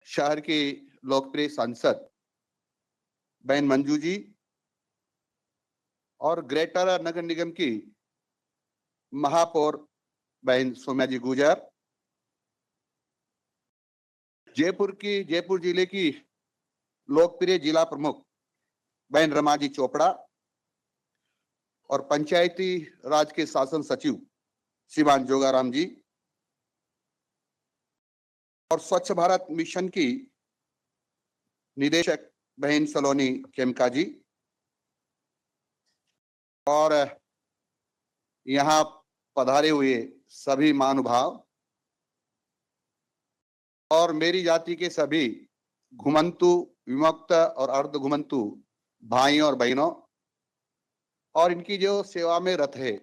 शहर की लोकप्रिय सांसद बहन मंजू जी और ग्रेटर नगर निगम की महापौर बहन सौम्या जी गुजर, जयपुर जिले की लोकप्रिय जिला प्रमुख बहन रमा जी चोपड़ा और पंचायती राज के शासन सचिव श्रीमान जोगाराम जी और स्वच्छ भारत मिशन की निदेशक बहन सलोनी खेमका जी और यहाँ पधारे हुए सभी महानुभाव और मेरी जाति के सभी घुमंतु, विमुक्त और अर्ध घुमंतु भाइयों और बहनों और इनकी जो सेवा में रत है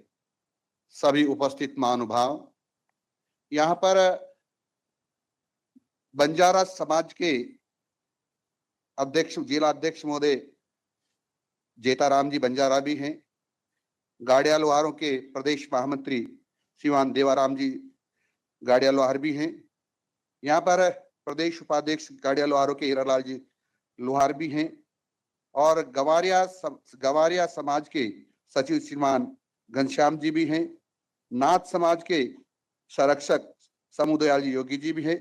सभी उपस्थित महानुभाव, यहाँ पर बंजारा समाज के अध्यक्ष, जिला अध्यक्ष महोदय जेताराम जी बंजारा भी हैं, गाड़िया लोहारों के प्रदेश महामंत्री श्रीमान देवाराम जी गाड़िया लोहार भी हैं, यहाँ पर प्रदेश उपाध्यक्ष गाड़िया लोहारों के हीरालाल जी लोहार भी हैं और गवारिया समाज के सचिव श्रीमान घनश्याम जी भी हैं, नाथ समाज के संरक्षक समुदयाल जी योगी जी भी हैं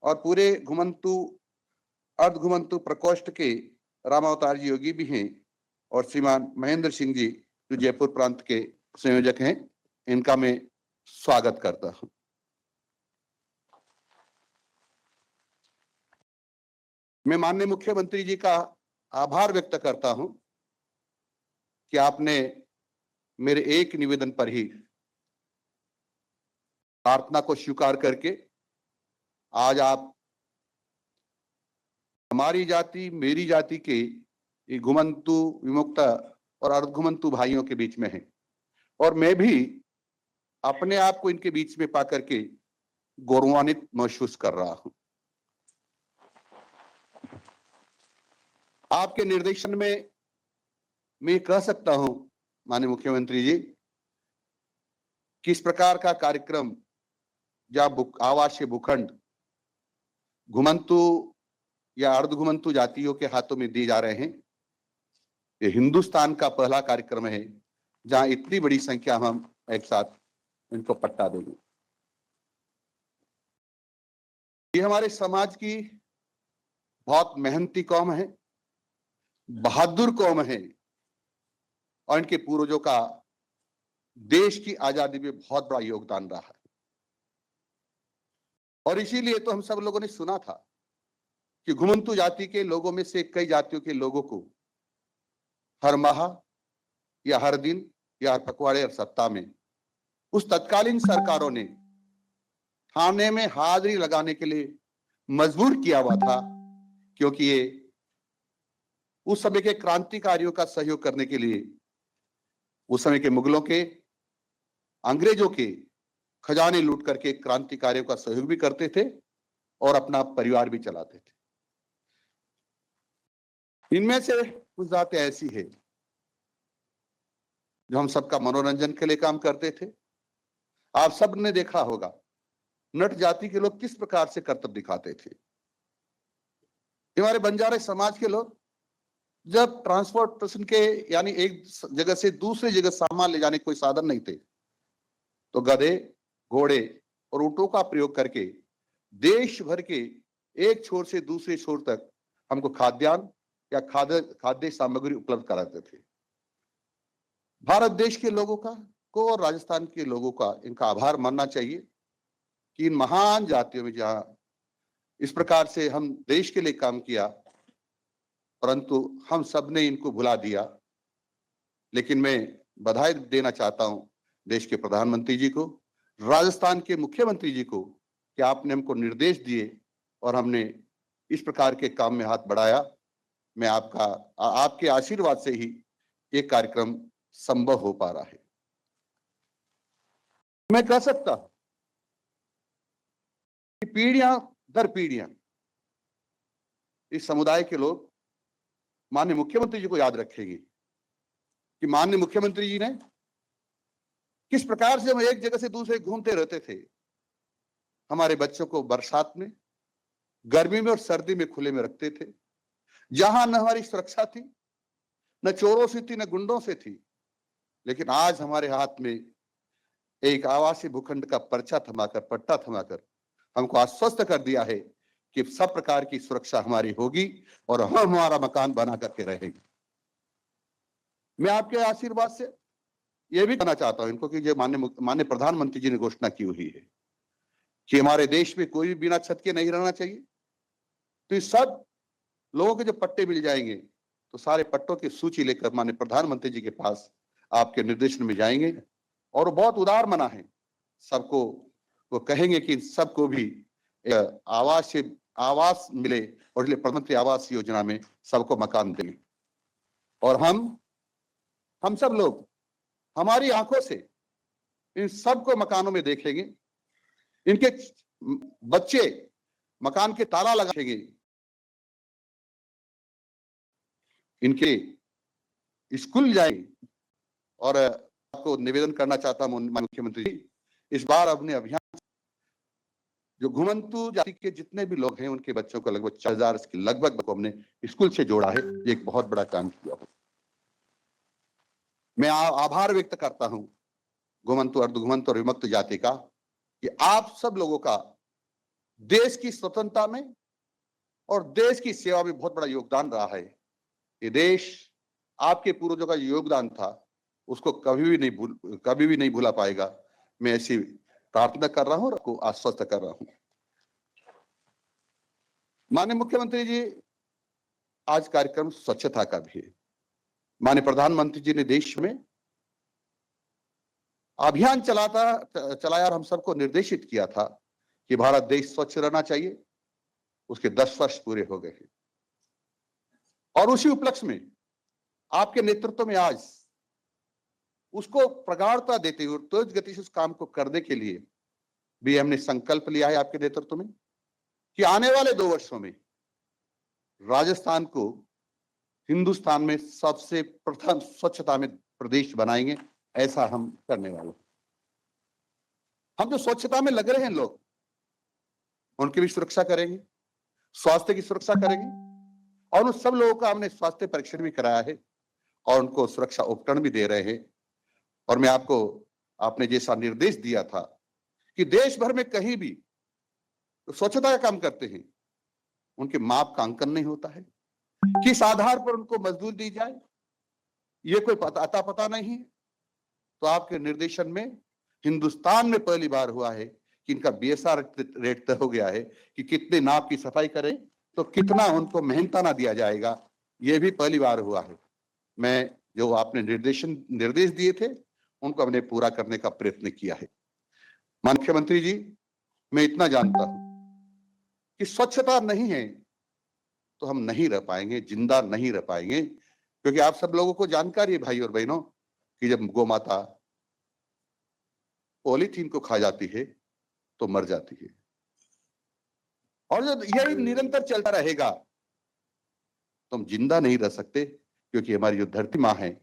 और पूरे घुमंतु अर्ध घुमंतु प्रकोष्ठ के रामावतार जी योगी भी हैं और श्रीमान महेंद्र सिंह जी जो जयपुर प्रांत के संयोजक हैं, इनका मैं स्वागत करता हूं। मैं माननीय मुख्यमंत्री जी का आभार व्यक्त करता हूं कि आपने मेरे एक निवेदन पर ही प्रार्थना को स्वीकार करके आज आप हमारी जाति, मेरी जाति के घुमंतु, विमुक्त और अर्धघुमंतु भाइयों के बीच में है और मैं भी अपने आप को इनके बीच में पाकर के गौरवान्वित महसूस कर रहा हूं। आपके निर्देशन में मैं कह सकता हूं माननीय मुख्यमंत्री जी, किस प्रकार का कार्यक्रम जहां आवासीय भूखंड घुमंतु या अर्धघुमंतु जातियों के हाथों में दिए जा रहे हैं, ये हिंदुस्तान का पहला कार्यक्रम है जहां इतनी बड़ी संख्या हम एक साथ इनको पट्टा देंगे। ये हमारे समाज की बहुत मेहनती कौम है, बहादुर कौम है और इनके पूर्वजों का देश की आजादी में बहुत बड़ा योगदान रहा है और इसीलिए तो हम सब लोगों ने सुना था कि घुमंतु जाति के लोगों में से कई जातियों के लोगों को हर माह या हर दिन या हर पखवाड़े और सप्ताह में उस तत्कालीन सरकारों ने थाने में हाजिरी लगाने के लिए मजबूर किया हुआ था, क्योंकि ये उस समय के क्रांतिकारियों का सहयोग करने के लिए उस समय के मुगलों के, अंग्रेजों के खजाने लूट करके क्रांतिकारियों का सहयोग भी करते थे और अपना परिवार भी चलाते थे। इनमें से कुछ जातें ऐसी है जो हम सबका मनोरंजन के लिए काम करते थे। आप सब ने देखा होगा नट जाति के लोग किस प्रकार से करतब दिखाते थे। हमारे बंजारे समाज के लोग जब ट्रांसपोर्टेशन के यानी एक जगह से दूसरी जगह सामान ले जाने कोई साधन नहीं थे तो गधे, घोड़े और ऊंटों का प्रयोग करके देश भर के एक छोर से दूसरे छोर तक हमको खाद्यान्न या खाद्य सामग्री उपलब्ध कराते थे। भारत देश के लोगों को और राजस्थान के लोगों का इनका आभार मानना चाहिए कि इन महान जातियों में जहां इस प्रकार से हम देश के लिए काम किया, परंतु हम सब ने इनको भुला दिया। लेकिन मैं बधाई देना चाहता हूं देश के प्रधानमंत्री जी को, राजस्थान के मुख्यमंत्री जी को कि आपने हमको निर्देश दिए और हमने इस प्रकार के काम में हाथ बढ़ाया। मैं आपके आशीर्वाद से ही ये कार्यक्रम संभव हो पा रहा है। मैं कह सकता हूं कि पीढ़ियां दर पीढ़ियां इस समुदाय के लोग माननीय मुख्यमंत्री जी को याद रखेंगे कि माननीय मुख्यमंत्री जी ने किस प्रकार से हम एक जगह से दूसरे घूमते रहते थे। हमारे बच्चों को बरसात में गर्मी में और सर्दी में खुले में रखते थे, जहां न हमारी सुरक्षा थी, न चोरों से थी, न गुंडों से थी। लेकिन आज हमारे हाथ में एक आवासीय भूखंड का पर्चा थमाकर, पट्टा थमाकर हमको आश्वस्त कर दिया है कि सब प्रकार की सुरक्षा हमारी होगी और हम हमारा मकान बना करके रहेंगे। मैं आपके आशीर्वाद से यह भी कहना चाहता हूं इनको कि जो माननीय प्रधानमंत्री जी ने घोषणा की हुई है कि हमारे देश में कोई भी बिना छत के नहीं रहना चाहिए, तो इस सब लोगों के जो पट्टे मिल जाएंगे तो सारे पट्टों की सूची लेकर माननीय प्रधानमंत्री जी के पास आपके निर्देशन में जाएंगे और वो बहुत उदार मना है सबको। वो कहेंगे कि सबको भी आवास मिले और इसलिए प्रधानमंत्री आवास योजना में सबको मकान देंगे। और हम सब लोग हमारी आंखों से इन सबको मकानों में देखेंगे, इनके बच्चे मकान के ताला लगाएंगे, इनके स्कूल जाएंगे। और आपको निवेदन करना चाहता हूं मुख्यमंत्री जी, इस बार अपने अभियान जो घुमंतु जाति के जितने भी लोग हैं उनके बच्चों को लगभग 4000 के लगभग हमने स्कूल से जोड़ा है। ये एक बहुत बड़ा काम किया है। मैं आभार व्यक्त करता हूं घुमंतु, अर्धघुमंतु और विमुक्त जाति का कि आप सब लोगों का देश की स्वतंत्रता में और देश की सेवा में बहुत बड़ा योगदान रहा है। ये देश आपके पूर्वजों का योगदान था, उसको कभी भी नहीं भूला पाएगा। मैं ऐसी प्रार्थना कर रहा हूं और आपको आश्वस्त कर रहा हूं। माननीय मुख्यमंत्री जी, आज कार्यक्रम स्वच्छता का भी है। माननीय प्रधानमंत्री जी ने देश में अभियान चलाया और हम सबको निर्देशित किया था कि भारत देश स्वच्छ रहना चाहिए। उसके 10 वर्ष पूरे हो गए हैं और उसी उपलक्ष्य में आपके नेतृत्व में आज उसको प्रगाढ़ता देते हुए तेज गति से उस काम को करने के लिए भी हमने संकल्प लिया है आपके नेतृत्व में कि आने वाले 2 वर्षों में राजस्थान को हिंदुस्तान में सबसे प्रथम स्वच्छता में प्रदेश बनाएंगे। ऐसा हम करने वाले हैं। हम जो स्वच्छता में लग रहे हैं लोग, उनकी भी सुरक्षा करेंगे, स्वास्थ्य की सुरक्षा करेंगे और उन सब लोगों का हमने स्वास्थ्य परीक्षण भी कराया है और उनको सुरक्षा उपकरण भी दे रहे हैं। और मैं आपने जैसा निर्देश दिया था कि देश भर में कहीं भी तो स्वच्छता का काम करते हैं, उनके माप का अंकन नहीं होता है, किस आधार पर उनको मजदूरी दी जाए ये कोई पता नहीं है। तो आपके निर्देशन में हिंदुस्तान में पहली बार हुआ है कि इनका बीएसआर रेट तय हो गया है कि कितने नाप की सफाई करें तो कितना उनको मेहनताना दिया जाएगा। ये भी पहली बार हुआ है। मैं जो आपने निर्देश दिए थे उनको हमने पूरा करने का प्रयत्न किया है। मुख्यमंत्री जी, मैं इतना जानता हूं कि स्वच्छता नहीं है तो हम नहीं रह पाएंगे, जिंदा नहीं रह पाएंगे, क्योंकि आप सब लोगों को जानकारी है भाई और बहनों कि जब गौ माता पॉलीथीन को खा जाती है तो मर जाती है और जब यही निरंतर चलता रहेगा तो हम जिंदा नहीं रह सकते, क्योंकि हमारी जो धरती माँ है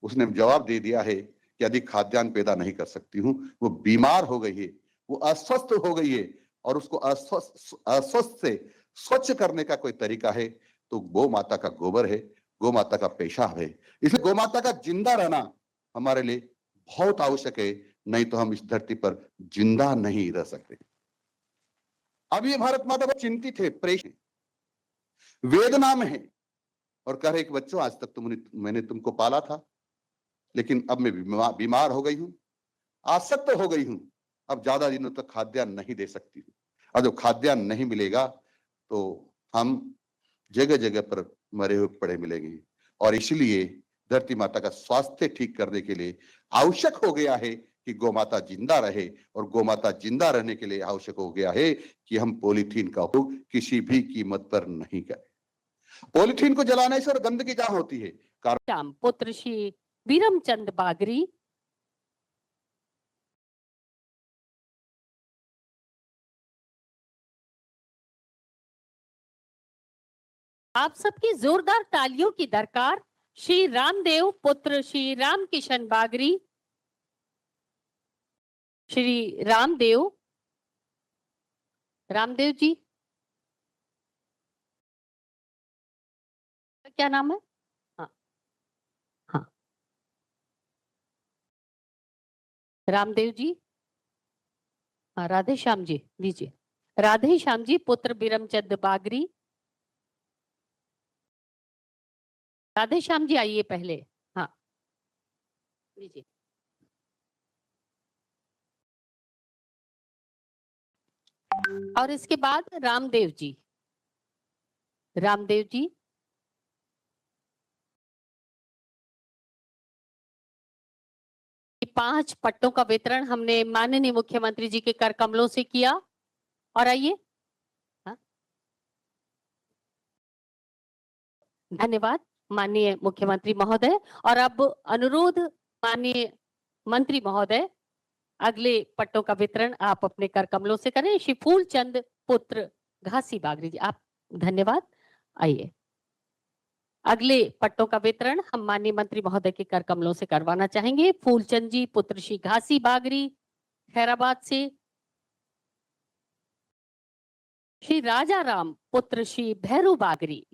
उसने जवाब दे दिया है कि अधिक खाद्यान्न पैदा नहीं कर सकती हूँ। वो बीमार हो गई है, वो अस्वस्थ हो गई है और उसको अस्वस्थ से स्वच्छ करने का कोई तरीका है तो गौ माता का गोबर है, गौ माता का पेशाब है। इसलिए गौ माता का जिंदा रहना हमारे लिए बहुत आवश्यक है, नहीं तो हम इस धरती पर जिंदा नहीं रह सकते। अब ये भारत माता बहुत चिंतित है, परेशान, वेदना में है और कह रहे कि बच्चों आज तक मैंने तुमको पाला था, लेकिन अब मैं बीमार हो गई हूं, आसक्त हो गई हूं, अब ज्यादा दिनों तक खाद्यान्न नहीं दे सकती हूं। और जब खाद्यान्न नहीं मिलेगा तो हम जगह जगह पर मरे हुए पड़े मिलेंगे। और इसलिए धरती माता का स्वास्थ्य ठीक करने के लिए आवश्यक हो गया है कि गौ माता जिंदा रहे और गौ माता जिंदा रहने के लिए आवश्यक हो गया है कि हम पॉलीथीन का उपयोग किसी भी कीमत पर नहीं करें। पॉलीथीन को जलाने से गंदगी कहां होती है? पुत्र श्री विरमचंद बागरी। आप सबकी जोरदार तालियों की दरकार श्री रामदेव पुत्र श्री रामकिशन बागरी। श्री रामदेव जी क्या नाम है? हाँ हाँ, रामदेव जी। हाँ, राधे श्याम जी दीजिए। राधे श्याम जी पुत्र बिरमचंद बागरी। राधे श्याम जी आइए पहले। हाँ, लीजिए। और इसके बाद रामदेव जी। रामदेव जी। ये 5 पट्टों का वितरण हमने माननीय मुख्यमंत्री जी के कर कमलों से किया। और आइए। हाँ, धन्यवाद माननीय मुख्यमंत्री महोदय। और अब अनुरोध माननीय मंत्री महोदय, अगले पट्टों का वितरण आप अपने कर कमलों से करें। श्री फूलचंद पुत्र घासी बागरी जी, आप। धन्यवाद। आइए, अगले पट्टों का वितरण हम माननीय मंत्री महोदय के कर कमलों से करवाना चाहेंगे। फूलचंद जी पुत्र श्री घासी बागरी खैराबाद से, श्री राजा राम पुत्र श्री भैरू बागरी